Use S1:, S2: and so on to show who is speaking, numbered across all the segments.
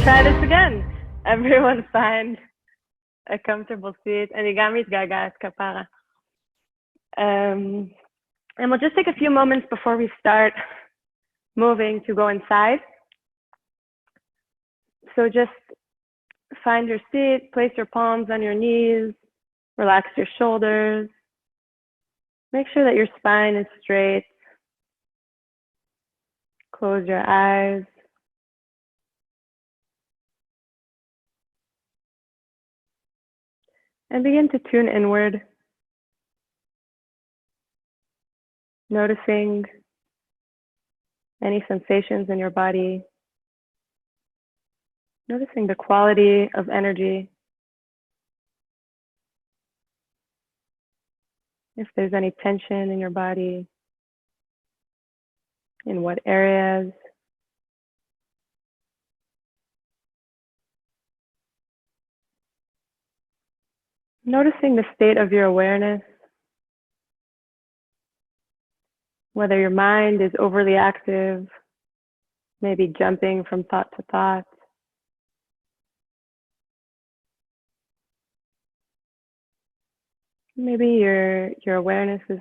S1: try this again. Everyone find a comfortable seat. אני גם מתגעגעת כפרה. And we'll just take a few moments before we start moving to go inside. So just find your seat, place your palms on your knees, relax your shoulders. Make sure that your spine is straight. Close your eyes. And begin to tune inward, noticing any sensations in your body, noticing the quality of energy. If there's any tension in your body, in what areas. Noticing the state of your awareness, whether your mind is overly active, maybe jumping from thought to thought. Maybe your awareness is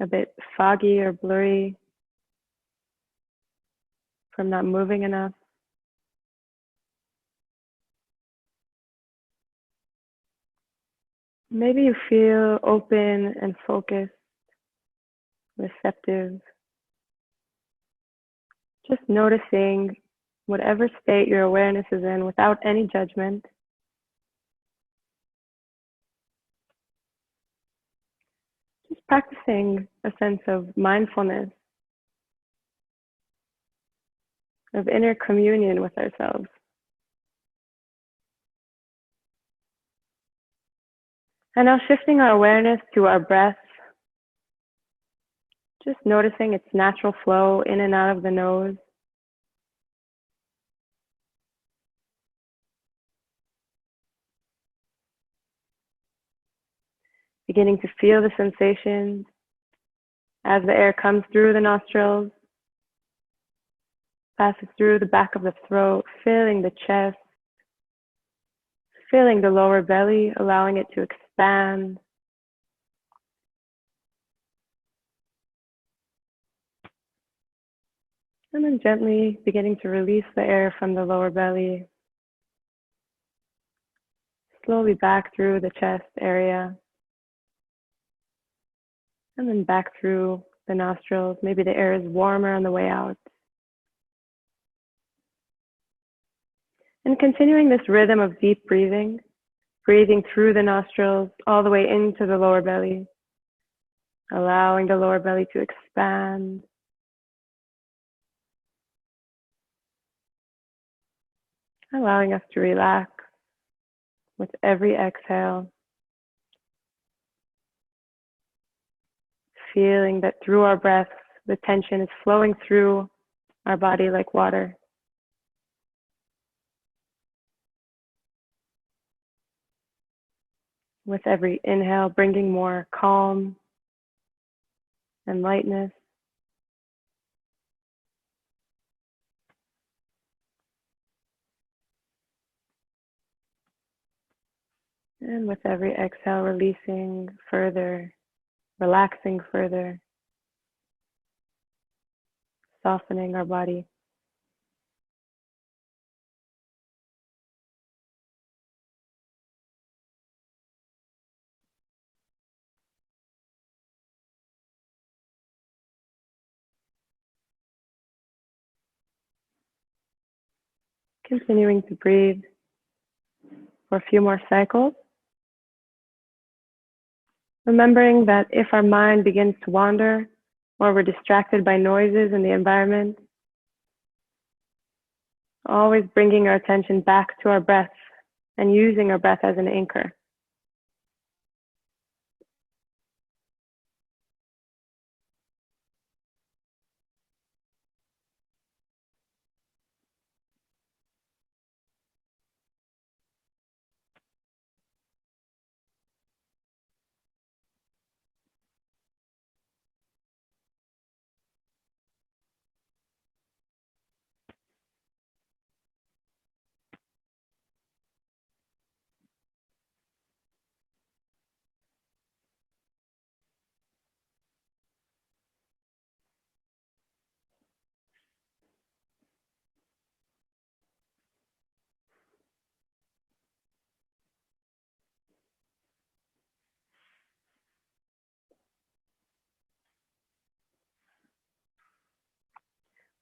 S1: a bit foggy or blurry from not moving enough. Maybe you feel open and focused, receptive. Just noticing whatever state your awareness is in without any judgment. Just practicing a sense of mindfulness, of inner communion with ourselves. And now shifting our awareness to our breath, just noticing its natural flow in and out of the nose. Beginning to feel the sensations as the air comes through the nostrils, passes through the back of the throat, filling the chest, filling the lower belly, allowing it to expand. And then gently beginning to release the air from the lower belly, slowly back through the chest area, and then back through the nostrils. Maybe the air is warmer on the way out. And continuing this rhythm of deep breathing, breathing through the nostrils all the way into the lower belly, allowing the lower belly to expand. Allowing us to relax with every exhale. Feeling that through our breaths, the tension is flowing through our body like water. With every inhale, bringing more calm and lightness. And with every exhale, releasing further, relaxing further, softening our body. Continuing to breathe for a few more cycles. Remembering that if our mind begins to wander or we're distracted by noises in the environment, always bringing our attention back to our breath and using our breath as an anchor.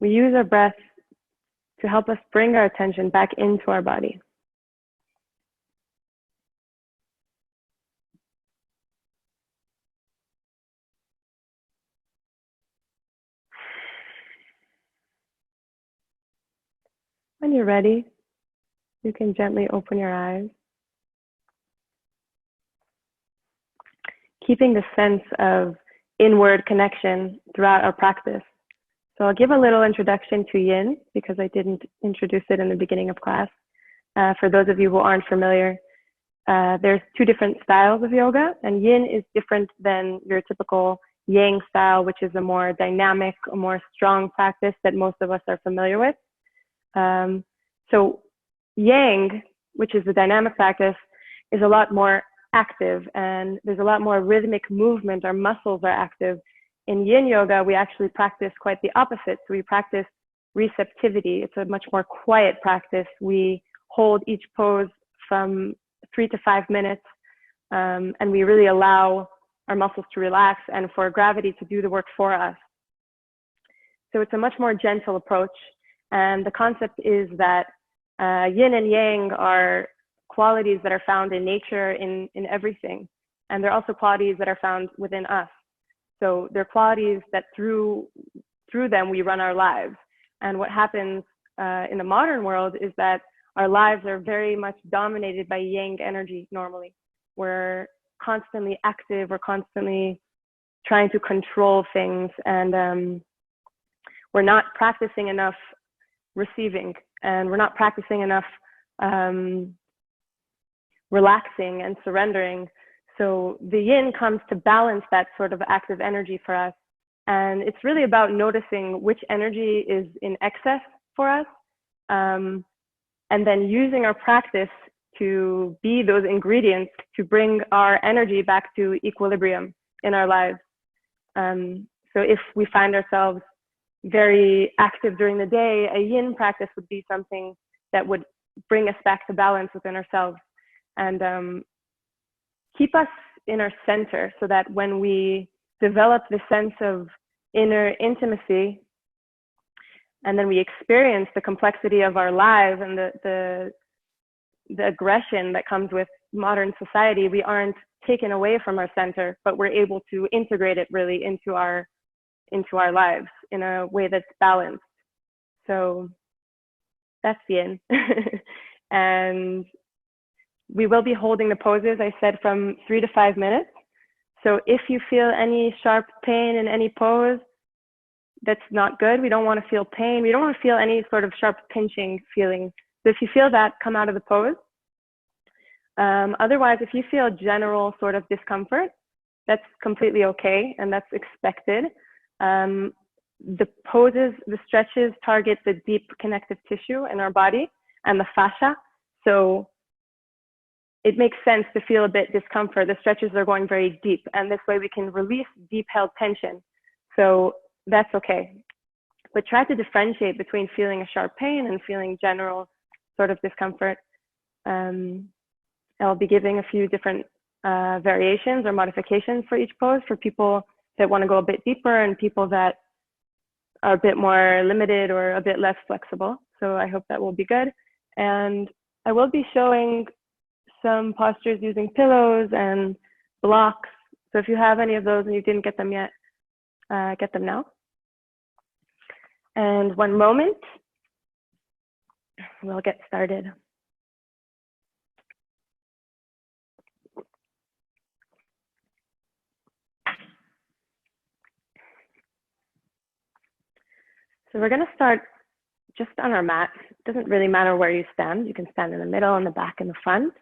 S1: we use our breath to help us bring our attention back into our body. When you're ready, you can gently open your eyes, keeping the sense of inward connection throughout our practice. So I'll give a little introduction to Yin because I didn't introduce it in the beginning of class. For those of you who aren't familiar, there's two different styles of yoga, and Yin is different than your typical Yang style, which is a more dynamic, a more strong practice that most of us are familiar with. So Yang, which is the dynamic practice, is a lot more active, and there's a lot more rhythmic movement. Our muscles are active. In Yin yoga, we actually practice quite the opposite. So we practice receptivity. It's a much more quiet practice. We hold each pose from 3 to 5 minutes, and we really allow our muscles to relax and for gravity to do the work for us. So it's a much more gentle approach. And the concept is that Yin and Yang are qualities that are found in nature, in everything. And they're also qualities that are found within us. So they're qualities that through them we run our lives. And what happens in the modern world is that our lives are very much dominated by Yang energy normally. We're constantly active, we're constantly trying to control things, and we're not practicing enough receiving, and we're not practicing enough relaxing and surrendering. So the Yin comes to balance that sort of active energy for us. And it's really about noticing which energy is in excess for us, and then using our practice to be those ingredients to bring our energy back to equilibrium in our lives. So if we find ourselves very active during the day, a Yin practice would be something that would bring us back to balance within ourselves and keep us in our center, so that when we develop the sense of inner intimacy and then we experience the complexity of our lives and the aggression that comes with modern society, we aren't taken away from our center, but we're able to integrate it really into our lives in a way that's balanced. So that's Yin. And we will be holding the poses, I said, from 3 to 5 minutes. So if you feel any sharp pain in any pose, that's not good. We don't want to feel pain. We don't want to feel any sort of sharp pinching feeling. So if you feel that, come out of the pose. Otherwise, if you feel general sort of discomfort, that's completely okay, and that's expected. The poses, the stretches target the deep connective tissue in our body and the fascia. So it makes sense to feel a bit discomfort. The stretches are going very deep, and this way we can release deep held tension. So that's okay. But try to differentiate between feeling a sharp pain and feeling general sort of discomfort. I'll be giving a few different variations or modifications for each pose for people that want to go a bit deeper and people that are a bit more limited or a bit less flexible. So I hope that will be good. And I will be showing some postures using pillows and blocks. So if you have any of those and you didn't get them yet, get them now. And one moment, we'll get started. So we're going to start just on our mat. It doesn't really matter where you stand. You can stand in the middle, in the back, in the front.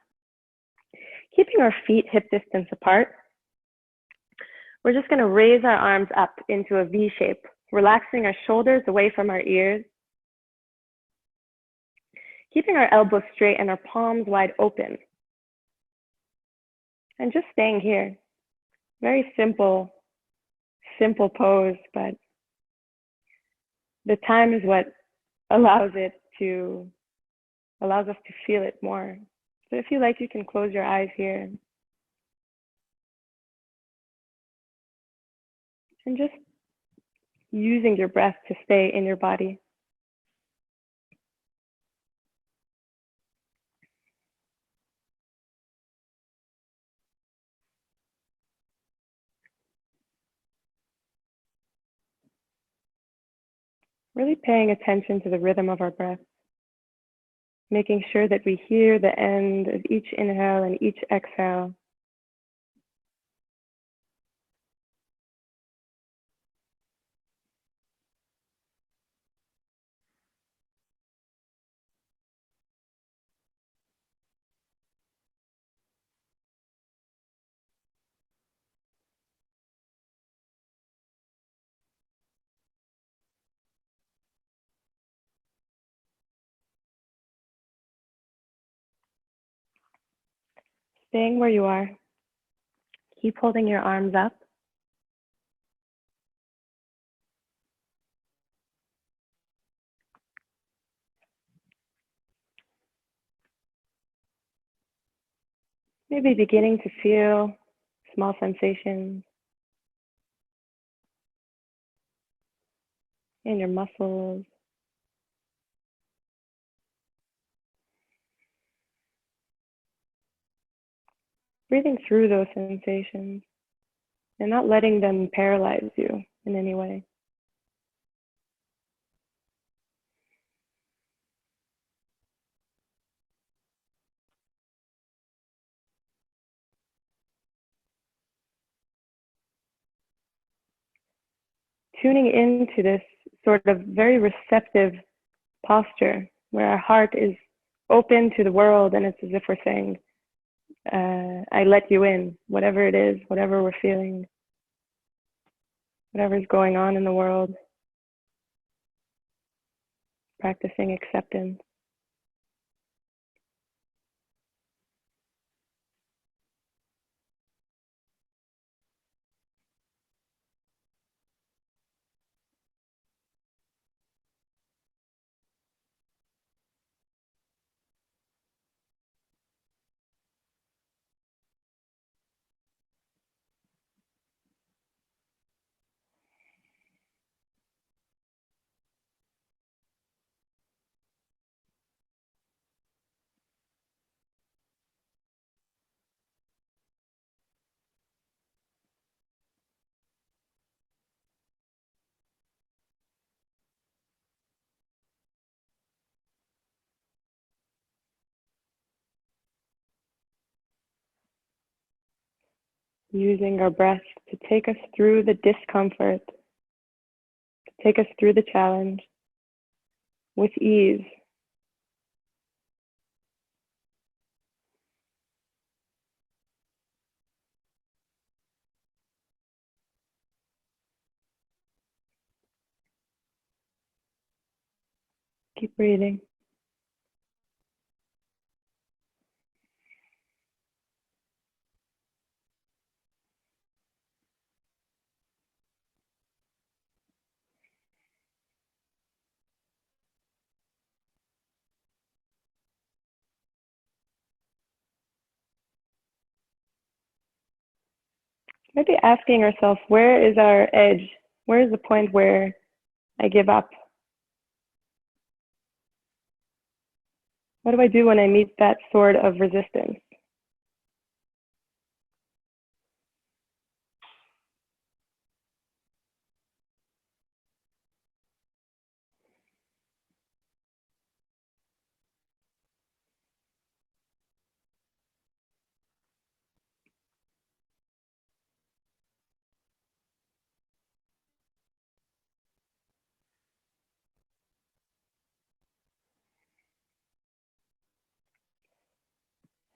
S1: Keeping our feet hip distance apart. We're just going to raise our arms up into a V shape, relaxing our shoulders away from our ears. Keeping our elbows straight and our palms wide open. And just staying here. Very simple pose, but the time is what allows us to feel it more. So if you like, you can close your eyes here. And just using your breath to stay in your body. Really paying attention to the rhythm of our breath, making sure that we hear the end of each inhale and each exhale. Staying where you are. Keep holding your arms up. Maybe beginning to feel small sensations in your muscles. Breathing through those sensations and not letting them paralyze you in any way. Tuning into this sort of very receptive posture where our heart is open to the world, and it's as if we're saying, I let you in, whatever it is, whatever we're feeling, whatever's going on in the world, practicing acceptance. Using our breath to take us through the discomfort, to take us through the challenge with ease. Keep breathing. Maybe asking ourselves, where is our edge? Where is the point where I give up? What do I do when I meet that sort of resistance?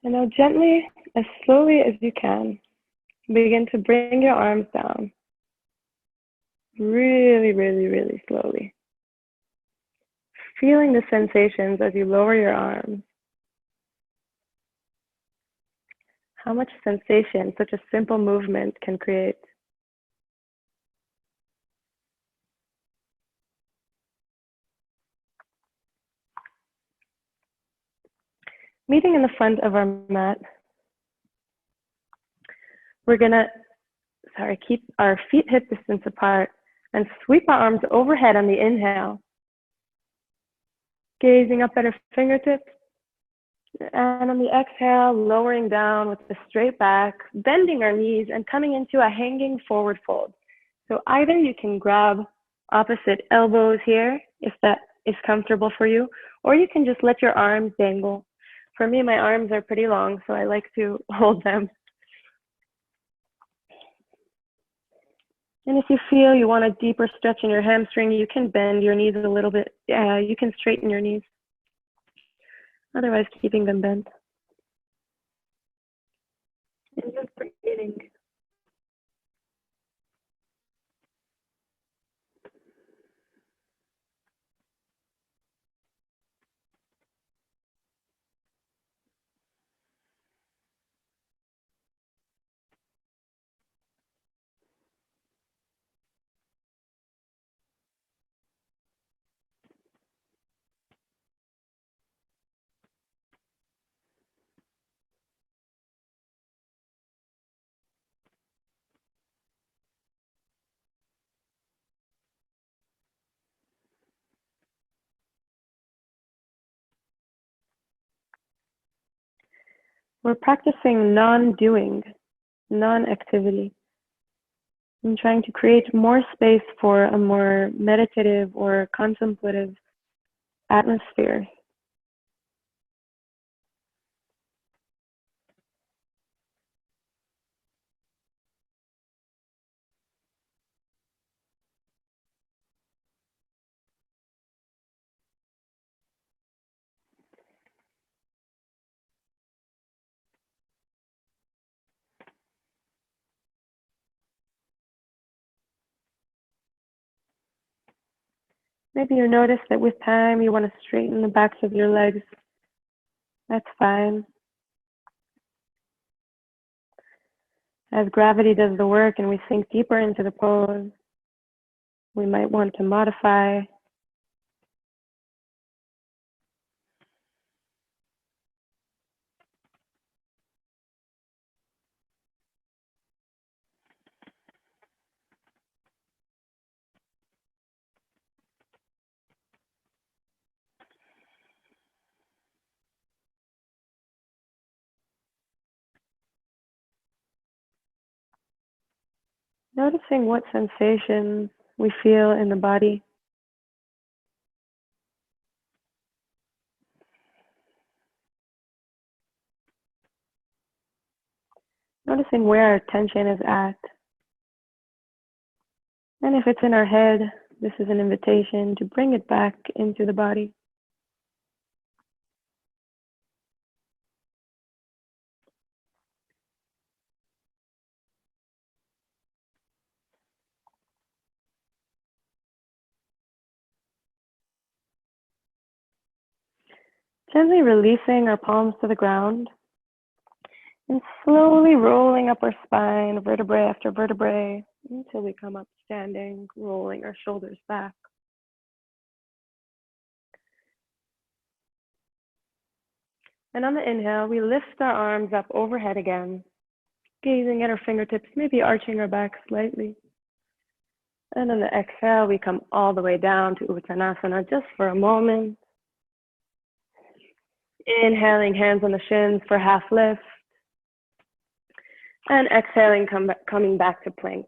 S1: And now gently, as slowly as you can, begin to bring your arms down. Really, really, really slowly. Feeling the sensations as you lower your arms. How much sensation such a simple movement can create. Meeting in the front of our mat, we're gonna, keep our feet hip distance apart, and sweep our arms overhead on the inhale, gazing up at our fingertips. And on the exhale, lowering down with the straight back, bending our knees and coming into a hanging forward fold. So either you can grab opposite elbows here, if that is comfortable for you, or you can just let your arms dangle. For me, my arms are pretty long, so I like to hold them. And if you feel you want a deeper stretch in your hamstring, you can bend your knees a little bit. You can straighten your knees, otherwise keeping them bent. And just breathing. We're practicing non-doing, non-activity, and trying to create more space for a more meditative or contemplative atmosphere. Maybe you notice that with time you want to straighten the backs of your legs. That's fine. As gravity does the work and we sink deeper into the pose, we might want to modify. Noticing what sensations we feel in the body. Noticing where our attention is at. And if it's in our head, this is an invitation to bring it back into the body. Gently releasing our palms to the ground and slowly rolling up our spine, vertebrae after vertebrae, until we come up standing, rolling our shoulders back. And on the inhale, we lift our arms up overhead again, gazing at our fingertips, maybe arching our back slightly. And on the exhale, we come all the way down to Uttanasana just for a moment. Inhaling, hands on the shins for half lift. And exhaling, coming back to plank.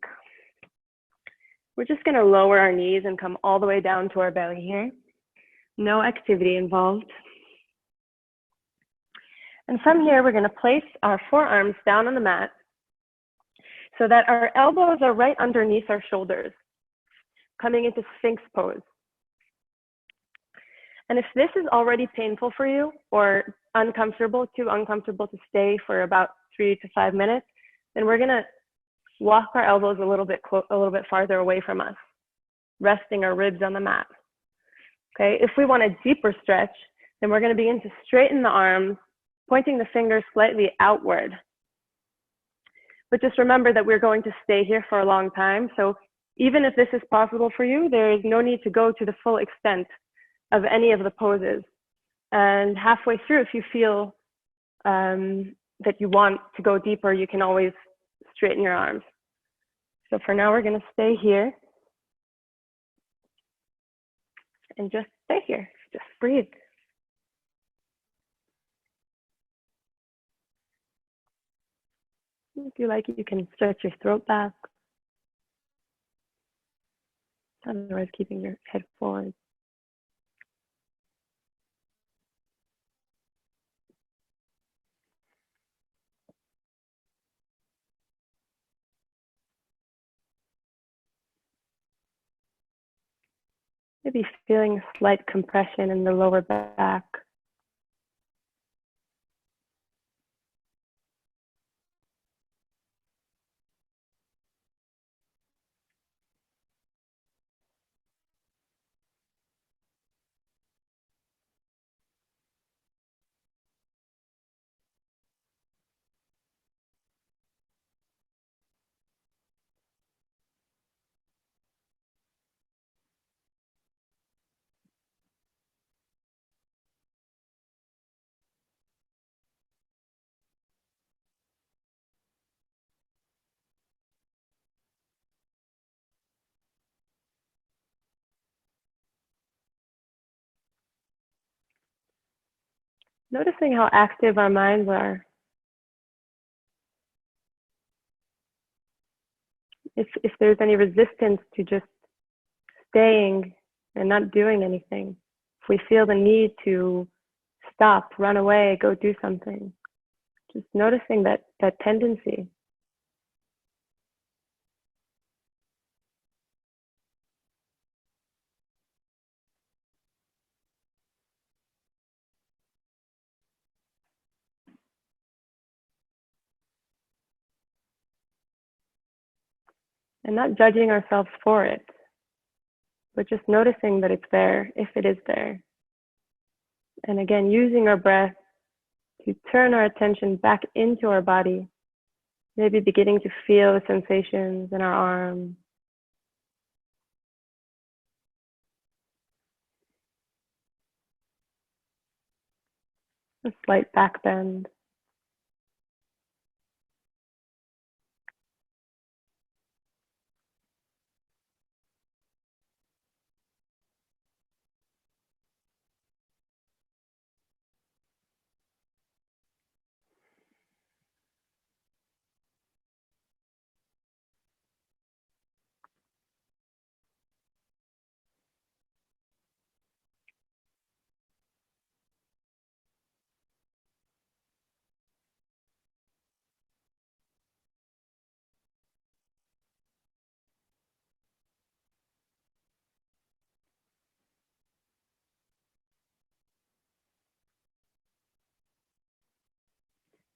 S1: We're just going to lower our knees and come all the way down to our belly here. No activity involved. And from here, we're going to place our forearms down on the mat so that our elbows are right underneath our shoulders, coming into Sphinx pose. And if this is already painful for you or too uncomfortable to stay for about 3 to 5 minutes, then we're going to walk our elbows a little bit farther away from us, resting our ribs on the mat. Okay, if we want a deeper stretch, then we're going to begin to straighten the arms, pointing the fingers slightly outward. But just remember that we're going to stay here for a long time. So even if this is possible for you, there is no need to go to the full extent of any of the poses. And halfway through, if you feel that you want to go deeper, you can always straighten your arms. So for now, we're going to stay here. and just stay here. Just breathe. If you like, you can stretch your throat back. Otherwise, keeping your head forward. Maybe feeling a slight compression in the lower back. Noticing how active our minds are. If there's any resistance to just staying and not doing anything, if we feel the need to stop, run away, go do something, just noticing that tendency. And not judging ourselves for it, but just noticing that it's there, if it is there. And again, using our breath to turn our attention back into our body, maybe beginning to feel the sensations in our arms, a slight back bend.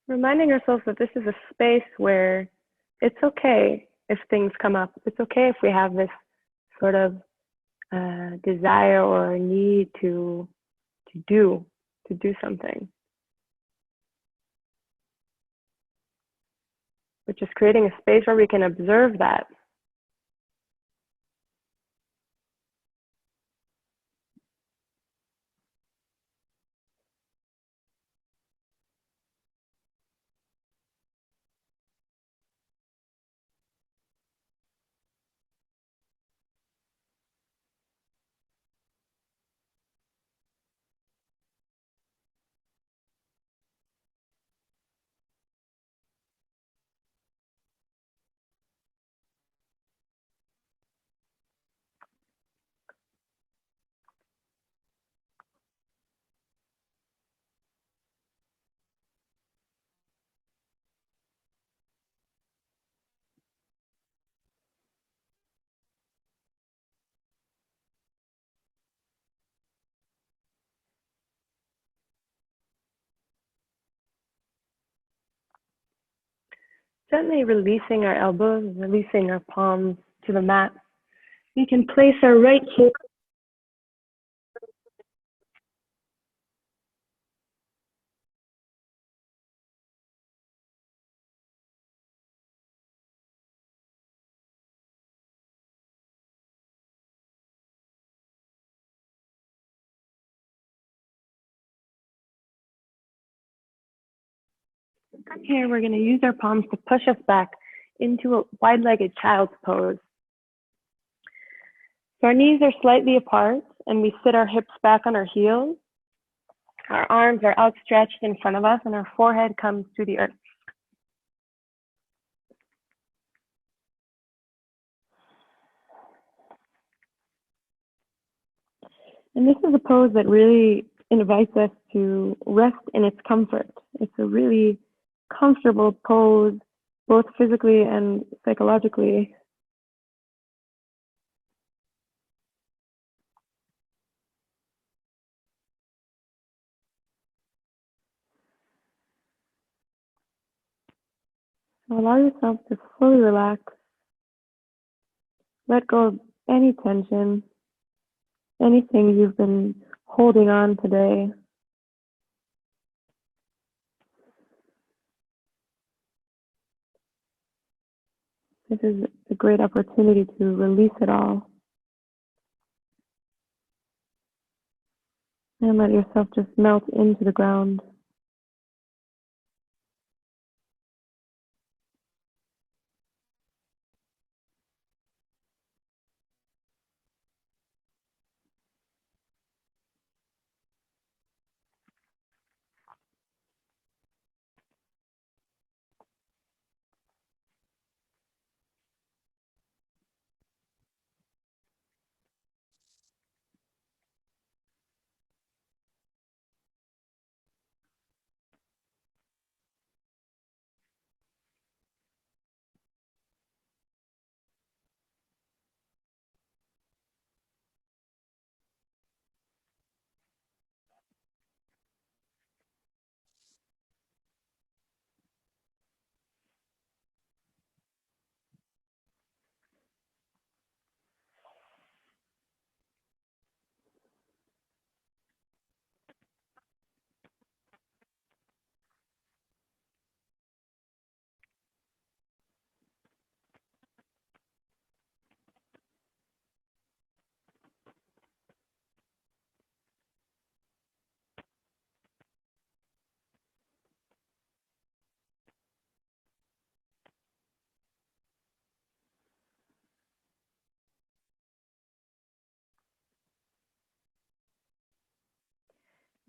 S1: Reminding ourselves that this is a space where it's okay if things come up. It's okay if we have this sort of desire or need to do something. But just creating a space where we can observe that. Gently releasing our elbows, releasing our palms to the mat. We can place our right foot from here. We're going to use our palms to push us back into a wide-legged child's pose. So our knees are slightly apart and we sit our hips back on our heels. Our arms are outstretched in front of us and our forehead comes to the earth. And this is a pose that really invites us to rest in its comfort. It's a really comfortable pose, both physically and psychologically. So allow yourself to fully relax. Let go of any tension, anything you've been holding on today. This is a great opportunity to release it all. And let yourself just melt into the ground.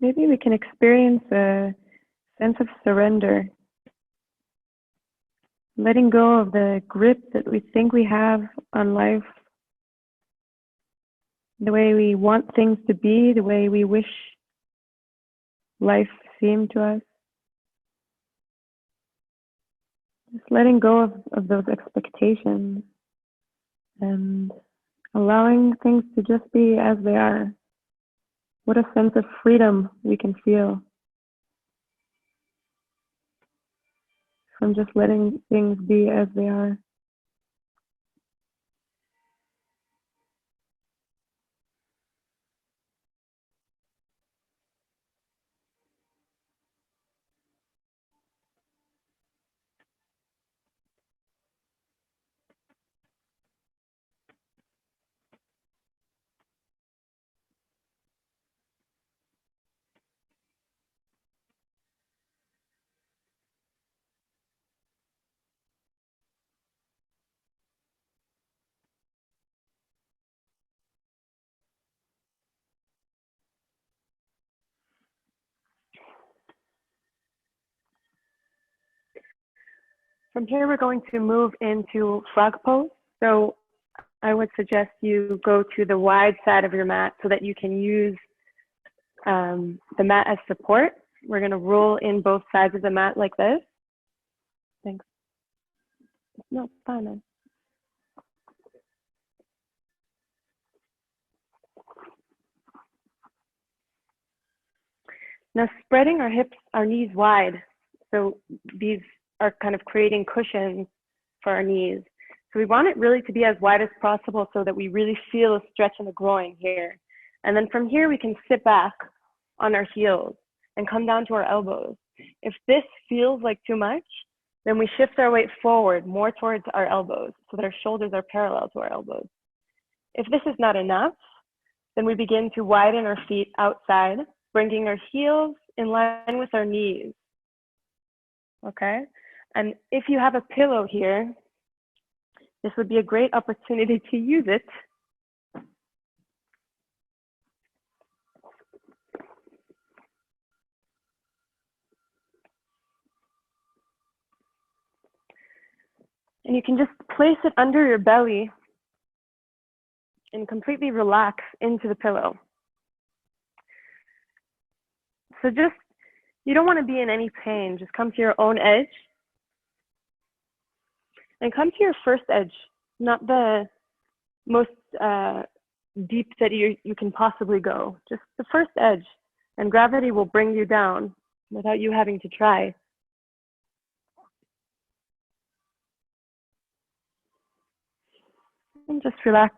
S1: Maybe we can experience a sense of surrender, letting go of the grip that we think we have on life, the way we want things to be, the way we wish life seemed to us. Just letting go of those expectations and allowing things to just be as they are. What a sense of freedom we can feel from just letting things be as they are. From here, we're going to move into frog pose. So I would suggest you go to the wide side of your mat so that you can use the mat as support. We're going to roll in both sides of the mat like this. Thanks. No, fine then. Now spreading our hips, our knees wide. So these are kind of creating cushions for our knees. So we want it really to be as wide as possible so that we really feel a stretch in the groin here. And then from here, we can sit back on our heels and come down to our elbows. If this feels like too much, then we shift our weight forward more towards our elbows so that our shoulders are parallel to our elbows. If this is not enough, then we begin to widen our feet outside, bringing our heels in line with our knees. Okay? And if you have a pillow here, this would be a great opportunity to use it And you can just place it under your belly and completely relax into the pillow. So just, you don't want to be in any pain. Just come to your own edge. And come to your first edge, not the most deep that you can possibly go. Just the first edge. And gravity will bring you down without you having to try. And just relax.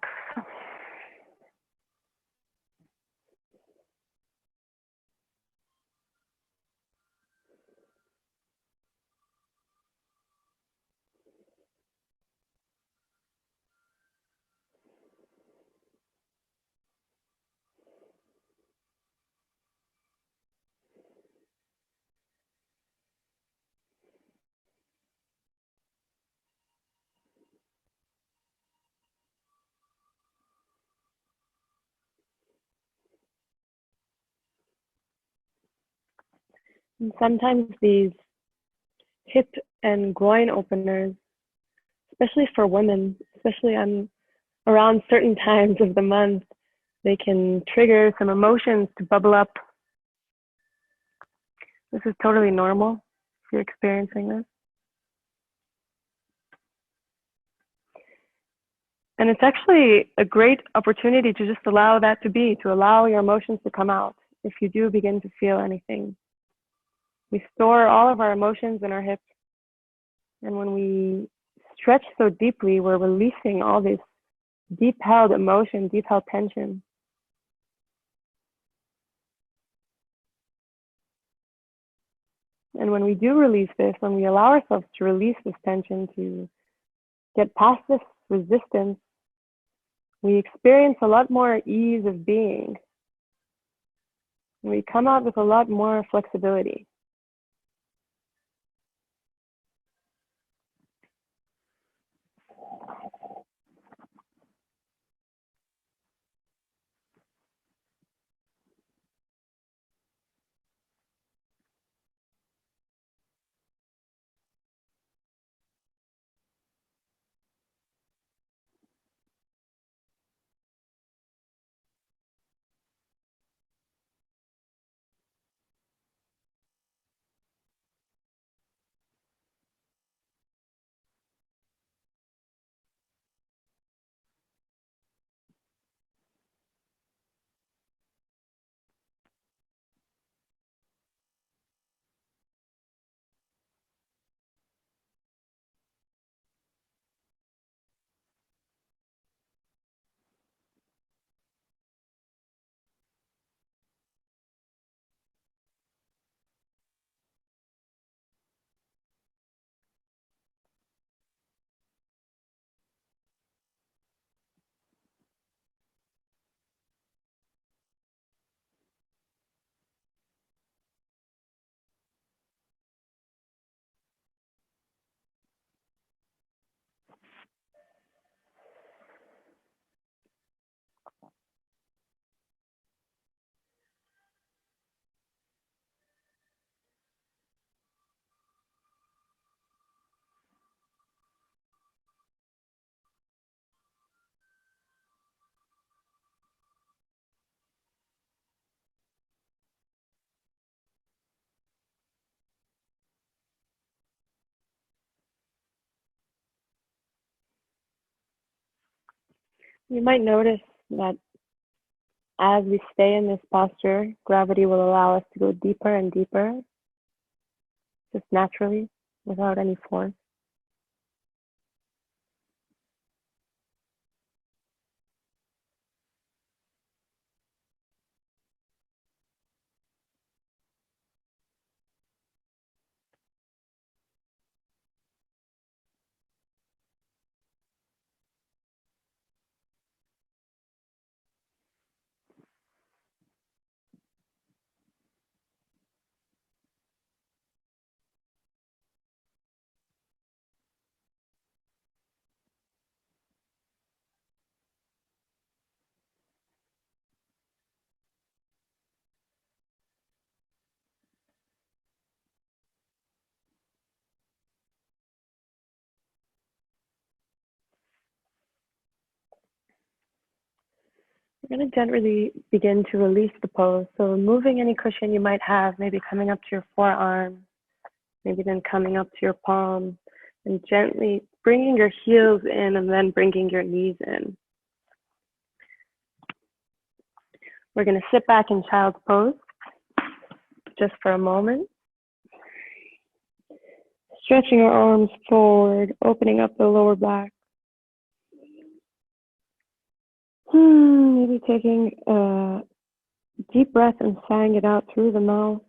S1: And sometimes these hip and groin openers, especially for women, especially on around certain times of the month, they can trigger some emotions to bubble up. This is totally normal if you're experiencing this. And it's actually a great opportunity to just allow that to be, to allow your emotions to come out if you do begin to feel anything. We store all of our emotions in our hips. And when we stretch so deeply, we're releasing all this deep held emotion, deep held tension. And when we do release this, when we allow ourselves to release this tension, to get past this resistance, we experience a lot more ease of being. We come out with a lot more flexibility. You might notice that as we stay in this posture, gravity will allow us to go deeper and deeper, just naturally, without any force. We're going to gently begin to release the pose. So removing any cushion you might have, maybe coming up to your forearm, maybe then coming up to your palm, and gently bringing your heels in and then bringing your knees in. We're going to sit back in child's pose just for a moment. Stretching our arms forward, opening up the lower back. Maybe taking a deep breath and sighing it out through the mouth.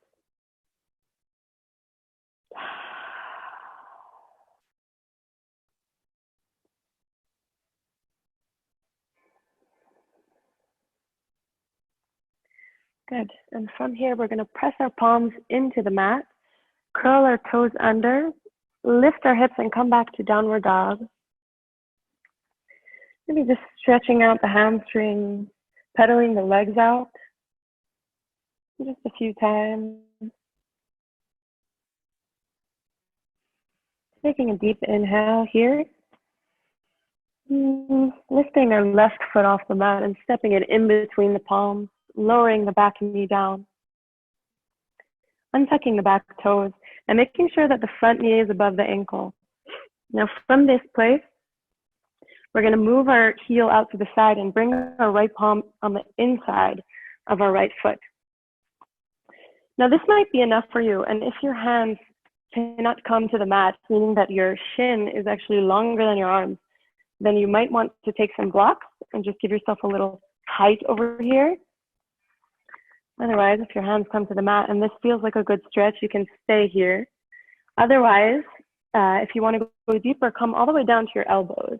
S1: Good. And from here, we're going to press our palms into the mat, curl our toes under, lift our hips and come back to downward dog. Maybe just stretching out the hamstrings, pedaling the legs out. Just a few times. Taking a deep inhale here. Lifting our left foot off the mat and stepping it in between the palms, lowering the back knee down. Untucking the back toes and making sure that the front knee is above the ankle. Now from this place, we're going to move our heel out to the side and bring our right palm on the inside of our right foot. Now this might be enough for you, and if your hands cannot come to the mat, meaning that your shin is actually longer than your arms, then you might want to take some blocks and just give yourself a little height over here. Otherwise, if your hands come to the mat and this feels like a good stretch, you can stay here. Otherwise, if you want to go deeper, come all the way down to your elbows.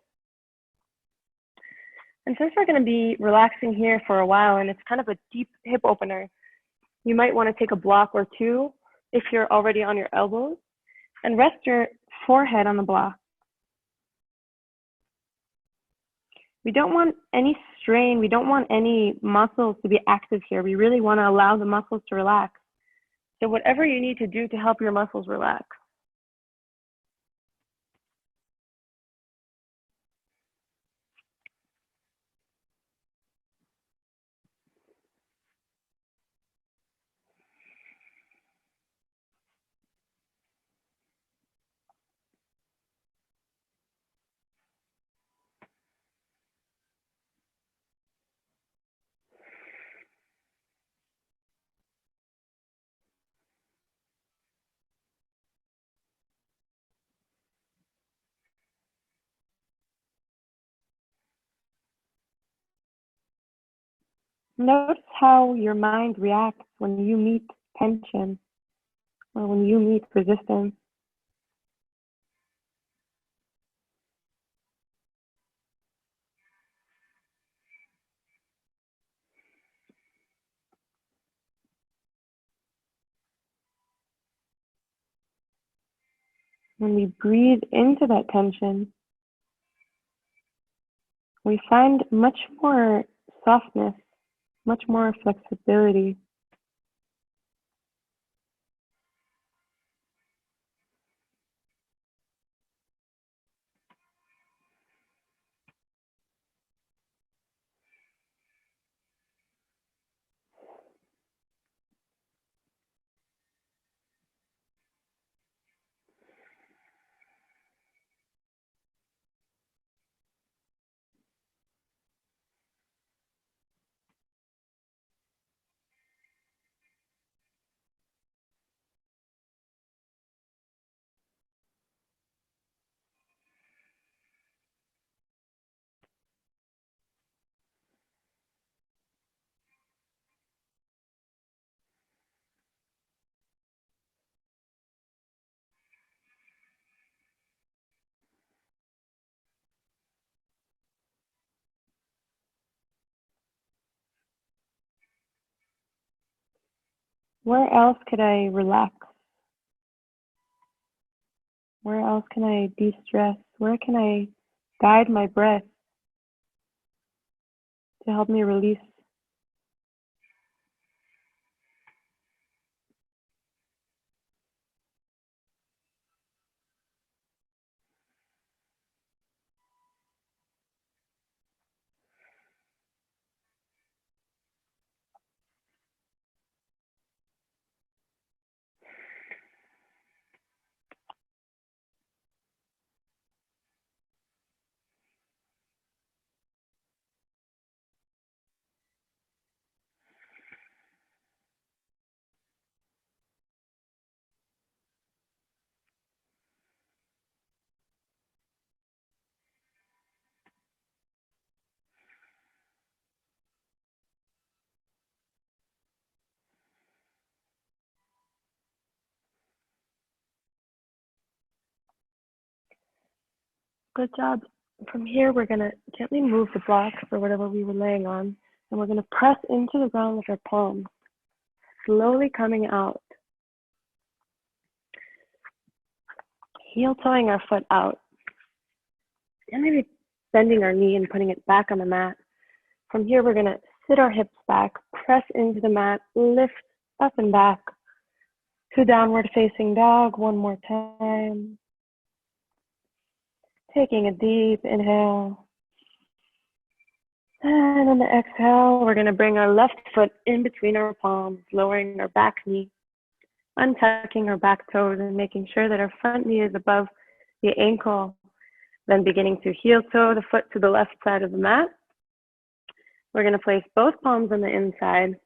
S1: And since we're going to be relaxing here for a while and it's kind of a deep hip opener, you might want to take a block or two if you're already on your elbows and rest your forehead on the block. We don't want any strain. We don't want any muscles to be active here. We really want to allow the muscles to relax. So whatever you need to do to help your muscles relax. Notice how your mind reacts when you meet tension or when you meet resistance. When we breathe into that tension, we find much more softness, much more flexibility. Where else could I relax? Where else can I de-stress? Where can I guide my breath to help me release? Good job. From here, we're going to gently move the blocks or whatever we were laying on, and we're going to press into the ground with our palms, slowly coming out. Heel toeing our foot out, and maybe bending our knee and putting it back on the mat. From here, we're going to sit our hips back, press into the mat, lift up and back to downward facing dog. One more time. Taking a deep inhale. And on the exhale, we're going to bring our left foot in between our palms, lowering our back knee, untucking our back toes, and making sure that our front knee is above the ankle. Then beginning to heel toe the foot to the left side of the mat. We're going to place both palms on the inside,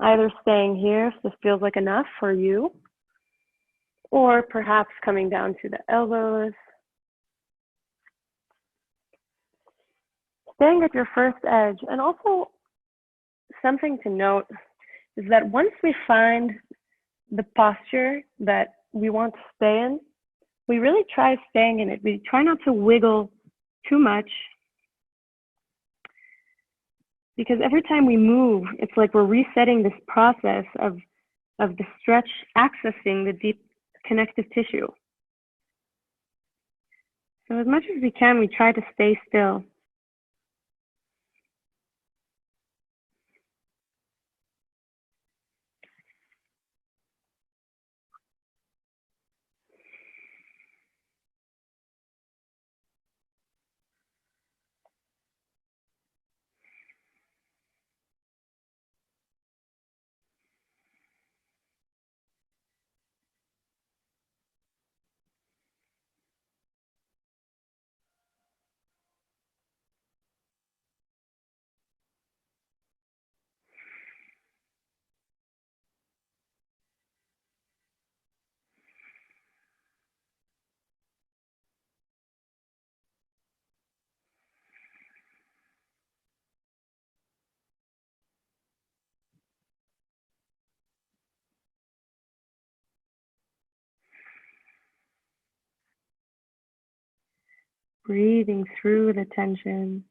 S1: either staying here if this feels like enough for you, or perhaps coming down to the elbows. Staying at your first edge. And also something to note is that once we find the posture that we want to stay in, we really try staying in it. We try not to wiggle too much, because every time we move, it's like we're resetting this process of the stretch accessing the deep connective tissue. So as much as we can, we try to stay still. Breathing through the tension.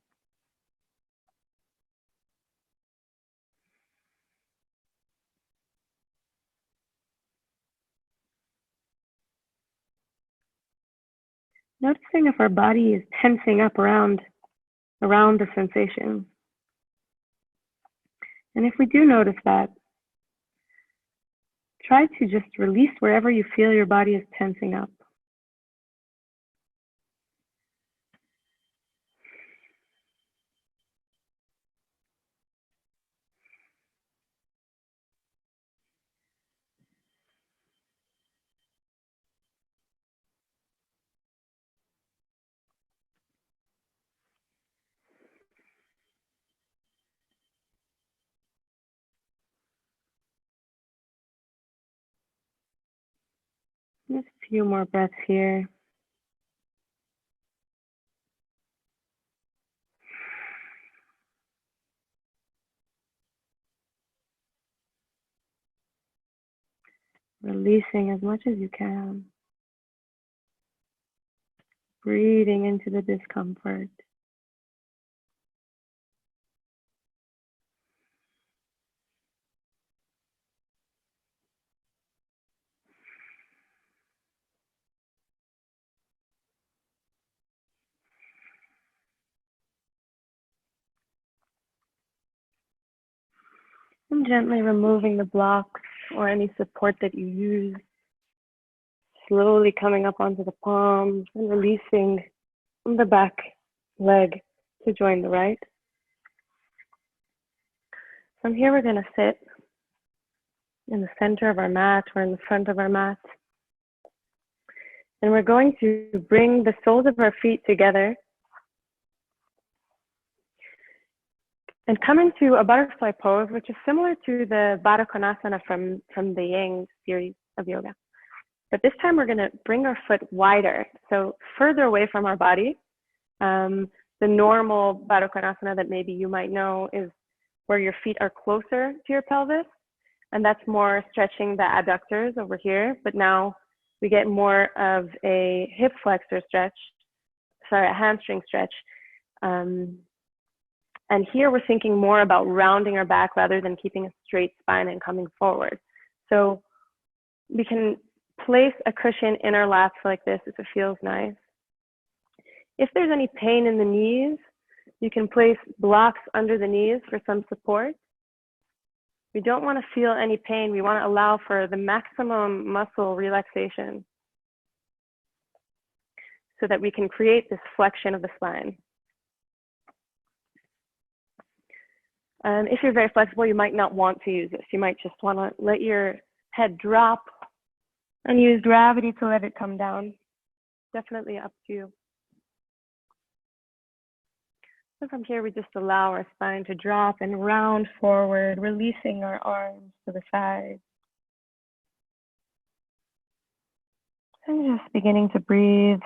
S1: Noticing if our body is tensing up around the sensation. And if we do notice that, try to just release wherever you feel your body is tensing up. Just a few more breaths here. Releasing as much as you can. Breathing into the discomfort. And gently removing the blocks or any support that you use. Slowly coming up onto the palms and releasing the back leg to join the right. From here, we're going to sit in the center of our mat or in the front of our mat. And we're going to bring the soles of our feet together and come into a butterfly pose, which is similar to the Baddha Konasana from the Yang series of yoga. But this time we're going to bring our foot wider, so further away from our body. The normal Baddha Konasana that maybe you might know is where your feet are closer to your pelvis, and that's more stretching the adductors over here. But now we get more of a hip flexor stretch a hamstring stretch. And here we're thinking more about rounding our back rather than keeping a straight spine and coming forward. So we can place a cushion in our laps like this if it feels nice. If there's any pain in the knees, you can place blocks under the knees for some support. We don't want to feel any pain. We want to allow for the maximum muscle relaxation so that we can create this flexion of the spine. If you're very flexible, you might not want to use this. You might just want to let your head drop and use gravity to let it come down. Definitely up to you. So from here, we just allow our spine to drop and round forward, releasing our arms to the side. And just beginning to breathe.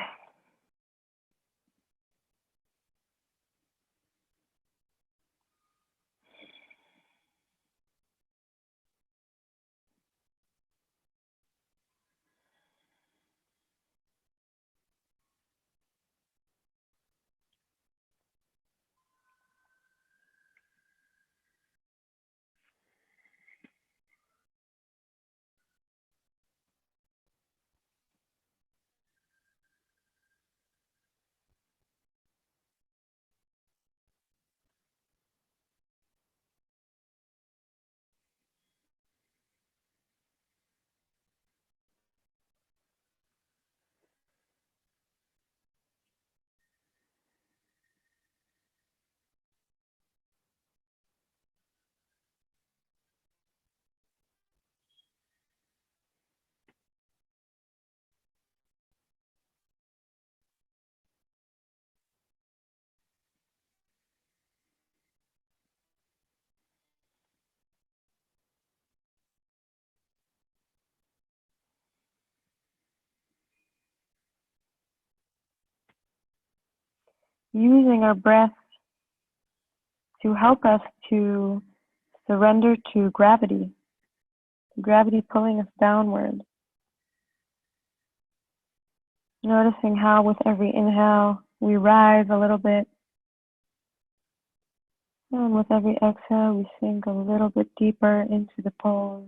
S1: Using our breath to help us to surrender to gravity pulling us downward. Noticing how with every inhale we rise a little bit, and with every exhale we sink a little bit deeper into the pose.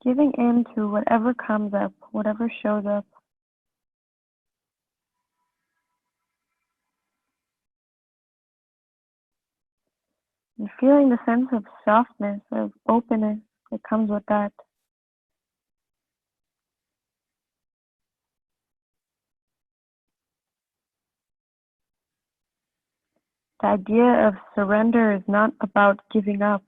S1: Giving in to whatever comes up, whatever shows up. And feeling the sense of softness, of openness that comes with that. The idea of surrender is not about giving up.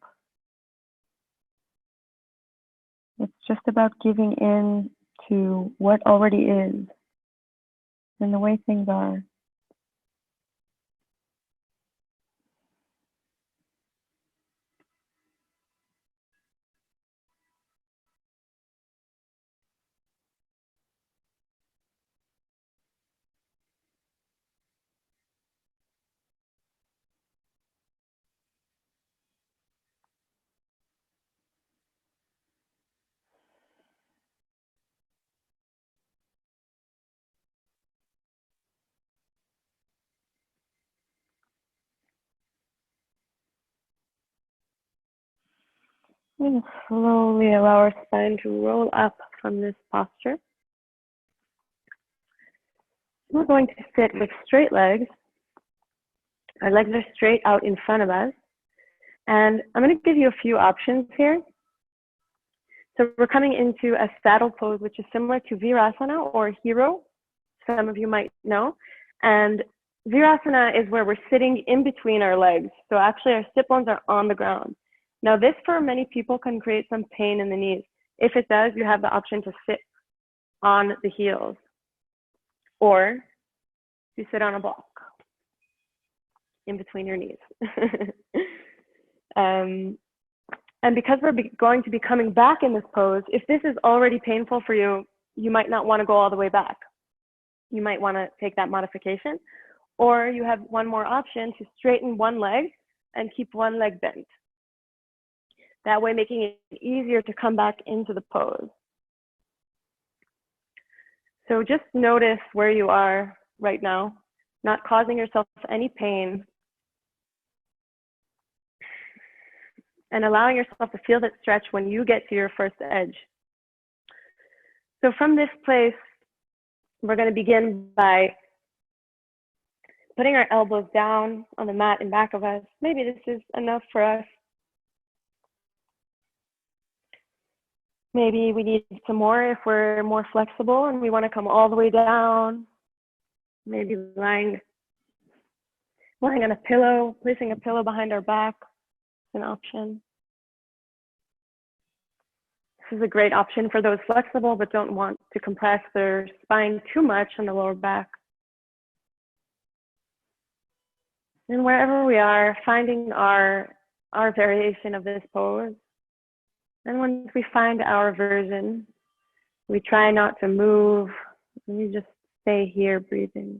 S1: It's just about giving in to what already is and the way things are. We can slowly allow our spine to roll up from this posture. We're going to sit with straight legs. Our legs are straight out in front of us. And I'm going to give you a few options here. So we're coming into a saddle pose, which is similar to Virasana or Hero, some of you might know. And Virasana is where we're sitting in between our legs. So actually our sit bones are on the ground. Now this for many people can create some pain in the knees. If it does, you have the option to sit on the heels or to sit on a block in between your knees. And because we're going to be coming back in this pose, if this is already painful for you, you might not want to go all the way back. You might want to take that modification, or you have one more option to straighten one leg and keep one leg bent. That way, making it easier to come back into the pose. So just notice where you are right now, not causing yourself any pain, and allowing yourself to feel that stretch when you get to your first edge. So from this place, we're going to begin by putting our elbows down on the mat in back of us. Maybe this is enough for us. Maybe we need some more if we're more flexible and we want to come all the way down. Maybe lying on a pillow, placing a pillow behind our back is an option. This is a great option for those flexible but don't want to compress their spine too much on the lower back. And wherever we are, finding our variation of this pose. And once we find our version, we try not to move. And we just stay here breathing.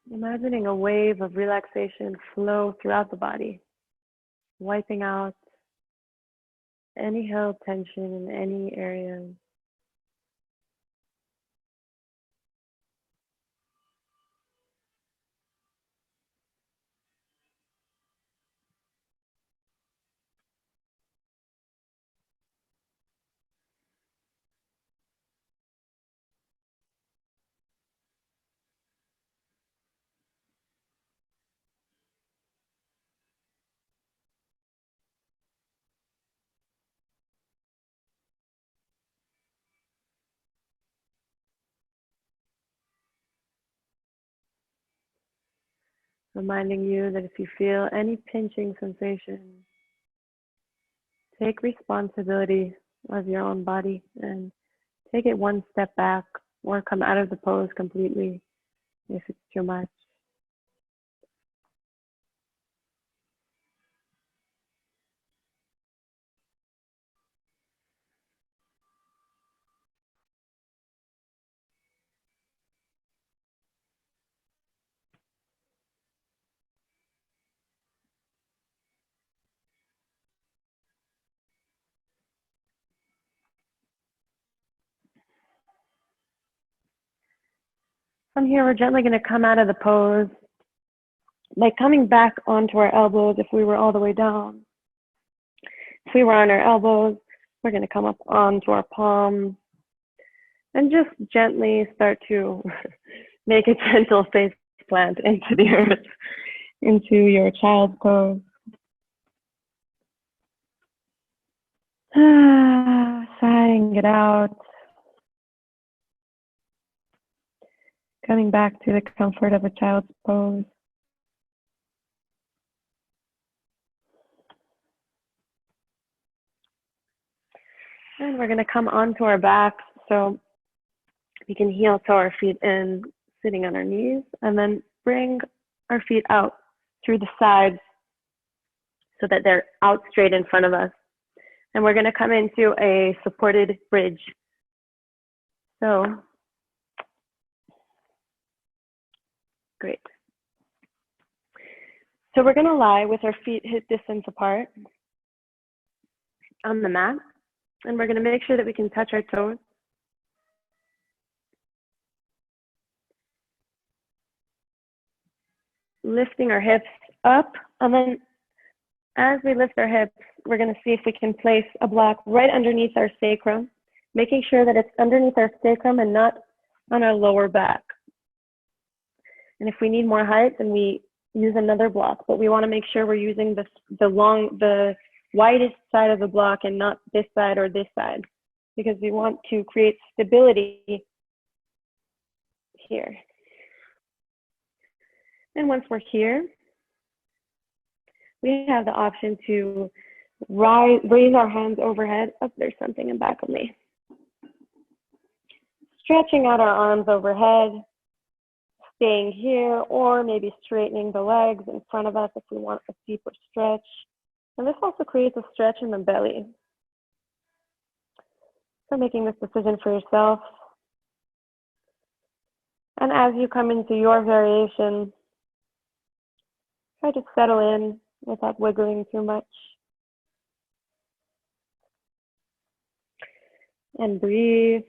S1: Imagining a wave of relaxation flow throughout the body, wiping out any held tension in any area. Reminding you that if you feel any pinching sensation, take responsibility of your own body and take it one step back or come out of the pose completely if it's too much. From here, we're gently going to come out of the pose by coming back onto our elbows if we were all the way down. If we were on our elbows, we're going to come up onto our palms and just gently start to make a gentle face plant into the earth, into your child's pose. Sighing it out. Coming back to the comfort of a child's pose. And we're going to come onto our backs so we can heel toe our feet in, sitting on our knees, and then bring our feet out through the sides so that they're out straight in front of us. And we're going to come into a supported bridge. So, great. So we're going to lie with our feet hip distance apart on the mat. And we're going to make sure that we can touch our toes. Lifting our hips up, and then as we lift our hips, we're going to see if we can place a block right underneath our sacrum, making sure that it's underneath our sacrum and not on our lower back. And if we need more height, then we use another block, but we want to make sure we're using the widest side of the block and not this side or this side, because we want to create stability here. And once we're here, we have the option to raise our hands overhead. Oh, there's something in back of me. Stretching out our arms overhead, staying here, or maybe straightening the legs in front of us if we want a deeper stretch. And this also creates a stretch in the belly. So making this decision for yourself. And as you come into your variation, try to settle in without wiggling too much. And breathe.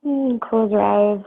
S1: And close your eyes.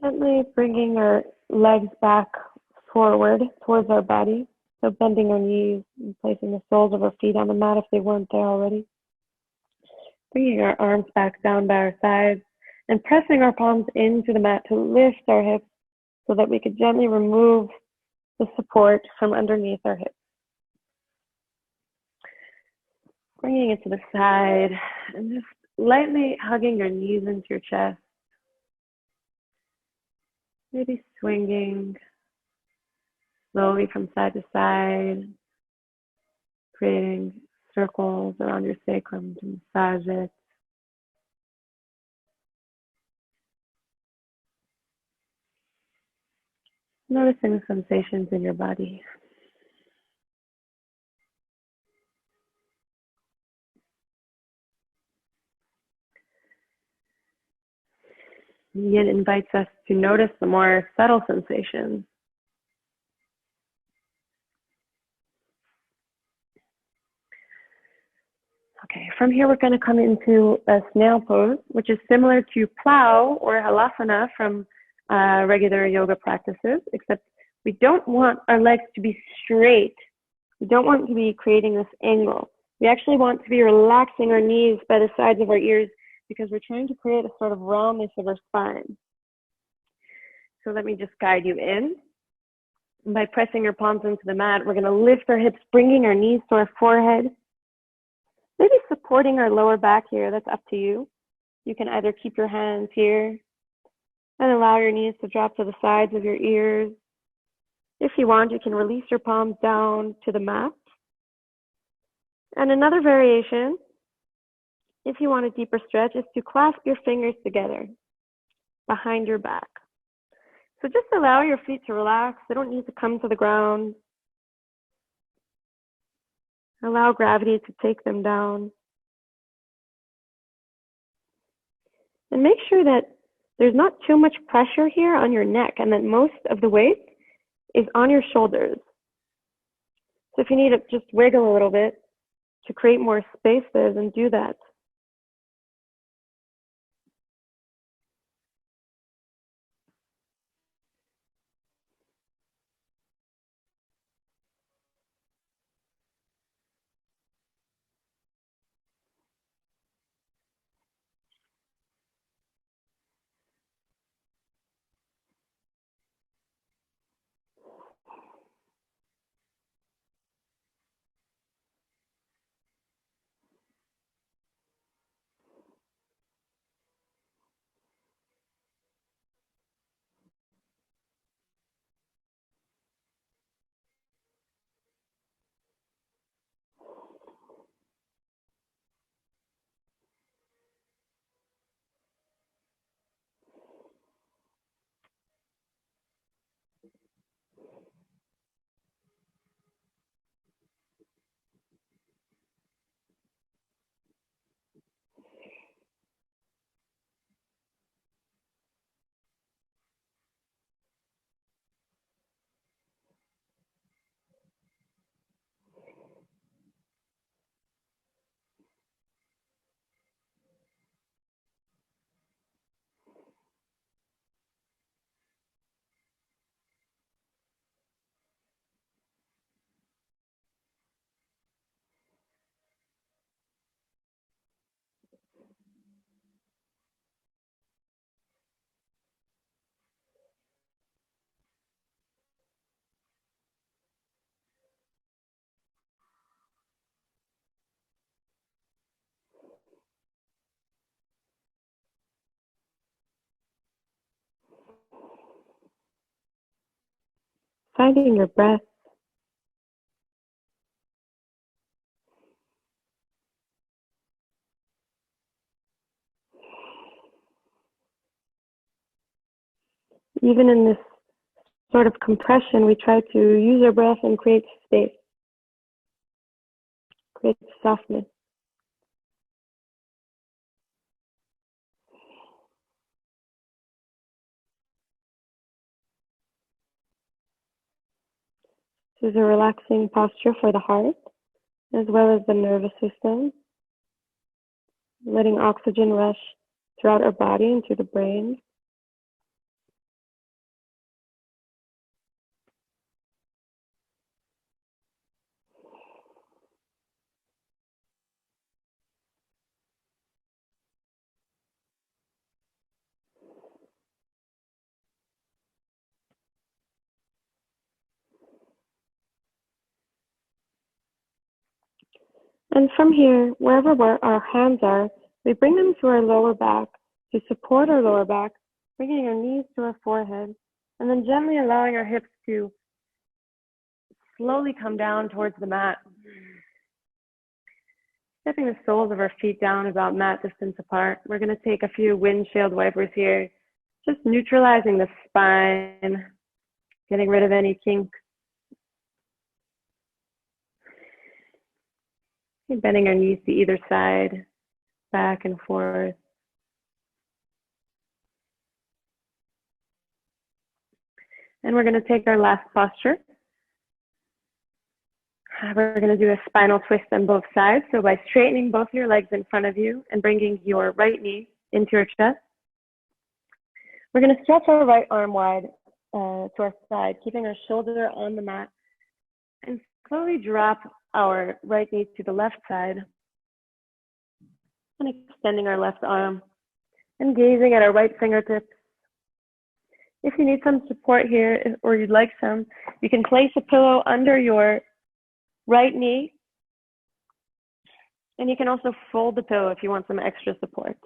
S1: Gently bringing our legs back forward towards our body. So bending our knees and placing the soles of our feet on the mat if they weren't there already. Bringing our arms back down by our sides and pressing our palms into the mat to lift our hips so that we could gently remove the support from underneath our hips. Bringing it to the side and just lightly hugging your knees into your chest. Maybe swinging slowly from side to side, creating circles around your sacrum to massage it. Noticing the sensations in your body. Yin invites us to notice the more subtle sensations. Okay, from here we're going to come into a snail pose, which is similar to plow or halasana from regular yoga practices, except we don't want our legs to be straight. We don't want to be creating this angle. We actually want to be relaxing our knees by the sides of our ears because we're trying to create a sort of roundness of our spine. So let me just guide you in. And by pressing your palms into the mat, we're going to lift our hips, bringing our knees to our forehead. Maybe supporting our lower back here, that's up to you. You can either keep your hands here and allow your knees to drop to the sides of your ears. If you want, you can release your palms down to the mat. And another variation, if you want a deeper stretch, is to clasp your fingers together behind your back. So just allow your feet to relax. They don't need to come to the ground. Allow gravity to take them down. And make sure that there's not too much pressure here on your neck and that most of the weight is on your shoulders. So if you need to just wiggle a little bit to create more space there, then do that. Finding your breath. Even in this sort of compression, we try to use our breath and create space, create softness. This is a relaxing posture for the heart, as well as the nervous system, letting oxygen rush throughout our body into the brain. And from here, wherever our hands are, we bring them to our lower back to support our lower back, bringing our knees to our forehead, and then gently allowing our hips to slowly come down towards the mat. Stepping the soles of our feet down about mat distance apart. We're going to take a few windshield wipers here, just neutralizing the spine, getting rid of any kink. Bending our knees to either side, back and forth. And we're going to take our last posture. We're going to do a spinal twist on both sides. So by straightening both your legs in front of you and bringing your right knee into your chest, we're going to stretch our right arm wide to our side, keeping our shoulder on the mat, and slowly drop our right knee to the left side and extending our left arm and gazing at our right fingertips. If you need some support here or you'd like some, you can place a pillow under your right knee, and you can also fold the pillow if you want some extra support.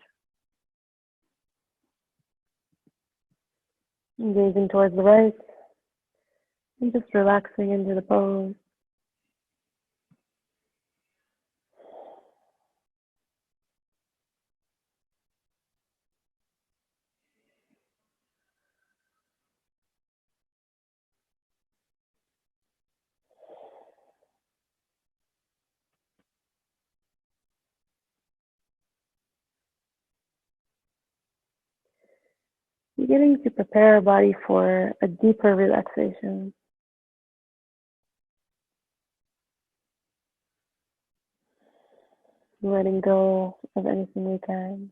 S1: And gazing towards the right and just relaxing into the pose. Beginning to prepare our body for a deeper relaxation. Letting go of anything we can,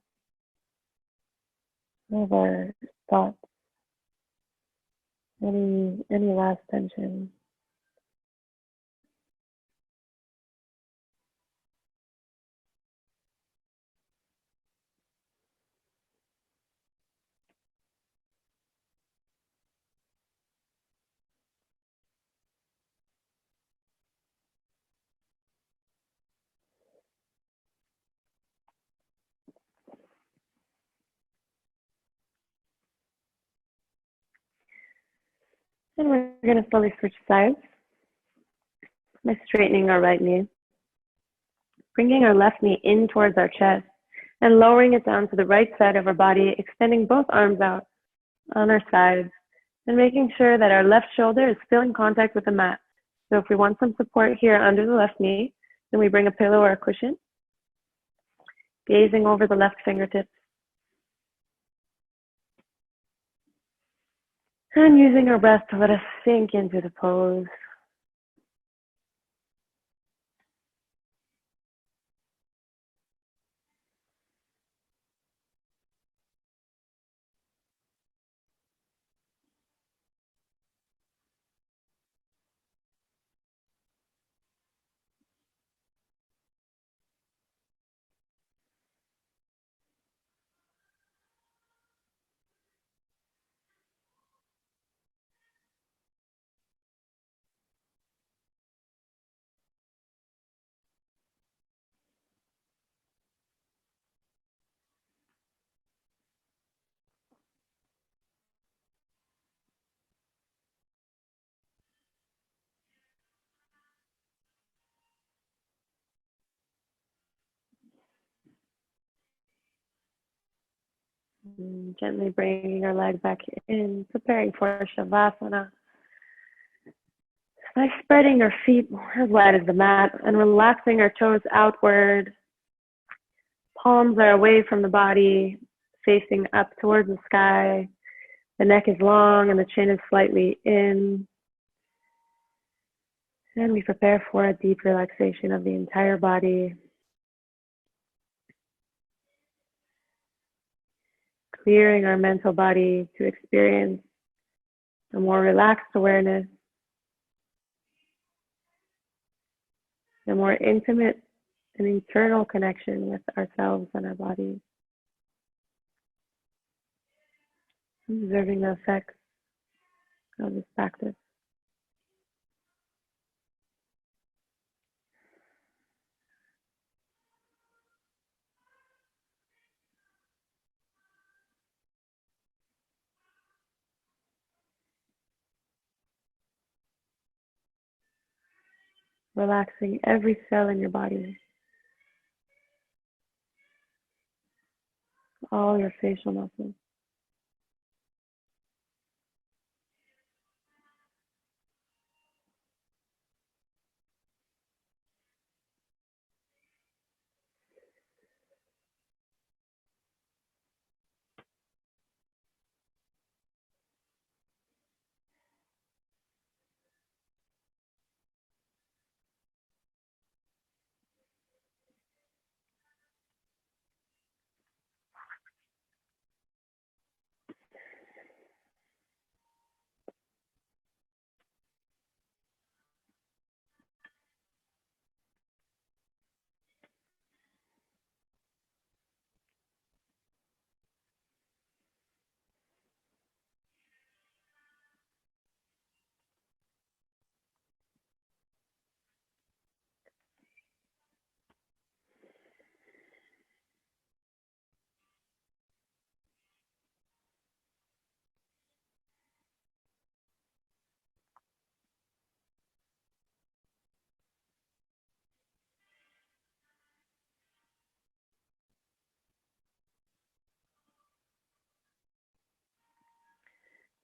S1: of our thoughts, any last tension. And we're going to slowly switch sides by straightening our right knee, bringing our left knee in towards our chest and lowering it down to the right side of our body, extending both arms out on our sides and making sure that our left shoulder is still in contact with the mat. So if we want some support here under the left knee, then we bring a pillow or a cushion, gazing over the left fingertips, and using our breath to let us sink into the pose. And gently bringing our leg back in, preparing for Shavasana. By spreading our feet as wide as the mat and relaxing our toes outward. Palms are away from the body, facing up towards the sky. The neck is long and the chin is slightly in. And we prepare for a deep relaxation of the entire body. Clearing our mental body to experience a more relaxed awareness, a more intimate and internal connection with ourselves and our bodies. Observing the effects of this practice. relaxing every cell in your body, all your facial muscles.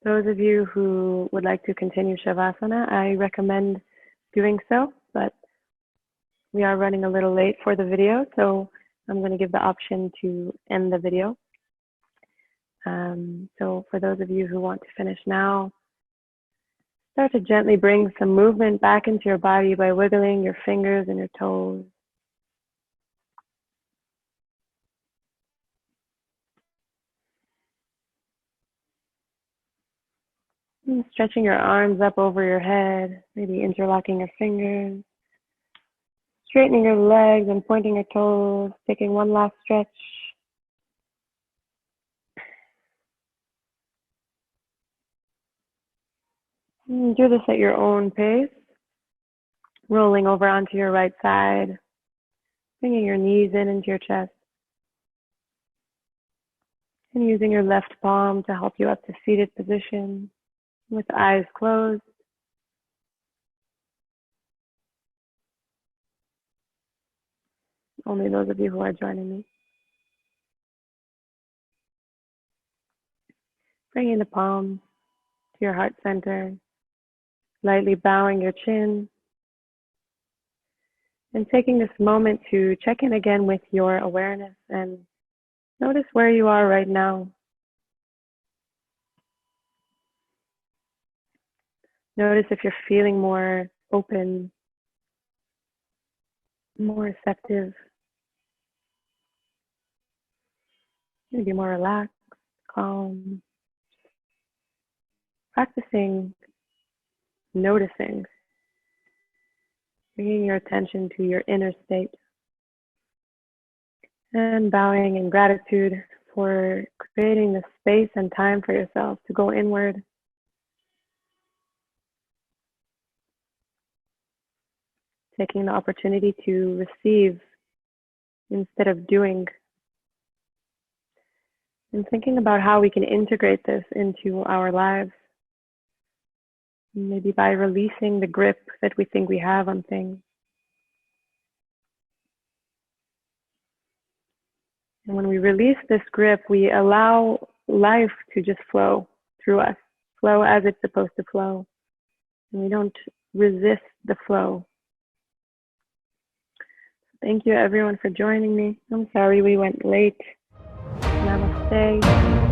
S1: Those of you who would like to continue Shavasana, I recommend doing so, but we are running a little late for the video, so I'm going to give the option to end the video. So for those of you who want to finish now, start to gently bring some movement back into your body by wiggling your fingers and your toes. And stretching your arms up over your head, maybe interlocking your fingers. Straightening your legs and pointing your toes, taking one last stretch. And do this at your own pace, rolling over onto your right side, bringing your knees in into your chest, and using your left palm to help you up to seated position with eyes closed. Only those of you who are joining me. Bringing the palms to your heart center, lightly bowing your chin, and taking this moment to check in again with your awareness and notice where you are right now. Notice if you're feeling more open, more receptive, maybe more relaxed, calm. Practicing noticing, bringing your attention to your inner state, and bowing in gratitude for creating the space and time for yourself to go inward. Taking the opportunity to receive instead of doing, and thinking about how we can integrate this into our lives. Maybe by releasing the grip that we think we have on things. And when we release this grip, we allow life to just flow through us, flow as it's supposed to flow. And we don't resist the flow. Thank you everyone for joining me. I'm sorry we went late. Namaste.